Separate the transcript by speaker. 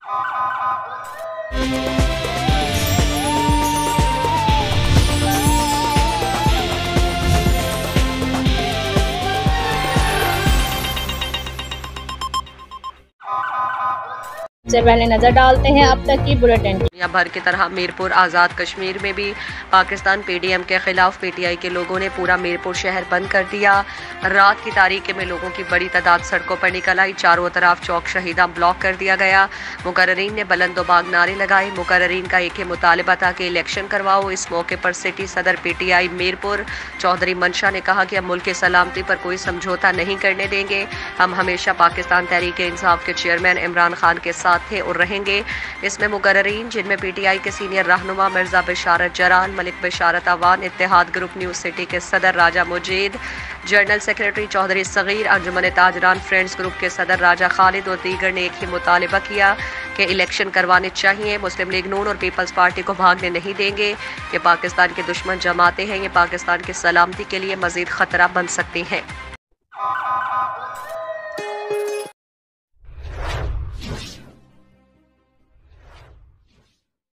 Speaker 1: सबसे पहले नजर डालते हैं अब तक की बुलेटिन।
Speaker 2: दुनिया भर की तरह मीरपुर आज़ाद कश्मीर में भी पाकिस्तान पीडीएम के खिलाफ पीटीआई के लोगों ने पूरा मीरपुर शहर बंद कर दिया। रात की तारीकी में लोगों की बड़ी तादाद सड़कों पर निकल आई। चारों तरफ चौक शहीदा ब्लॉक कर दिया गया। मुकर्रीन ने बुलंदोबाग नारे लगाए। मुकर्रीन का एक ही मुतालबा था कि इलेक्शन करवाओ। इस मौके पर सिटी सदर पीटीआई मीरपुर चौधरी मंशा ने कहा कि हम मुल्क की सलामती पर कोई समझौता नहीं करने देंगे। हम हमेशा पाकिस्तान तहरीक इंसाफ के चेयरमैन इमरान खान के साथ थे और रहेंगे। इसमें मुकर्रीन जिनमें पीटीआई के सीनियर रहनुमा मिर्जा बिशारत जरान, मलिक बिशारत अवान, इत्तेहाद ग्रुप न्यू सिटी के सदर राजा मुजीद, जनरल सेक्रेटरी चौधरी सगीर, अंजुमन ताजरान फ्रेंड्स ग्रुप के सदर राजा खालिद और दीगर ने एक ही मुतालबा किया कि इलेक्शन करवाने चाहिए। मुस्लिम लीग नून और पीपल्स पार्टी को भागने नहीं देंगे। ये पाकिस्तान के दुश्मन जमाते हैं। ये पाकिस्तान की सलामती के लिए मजीद खतरा बन सकती हैं।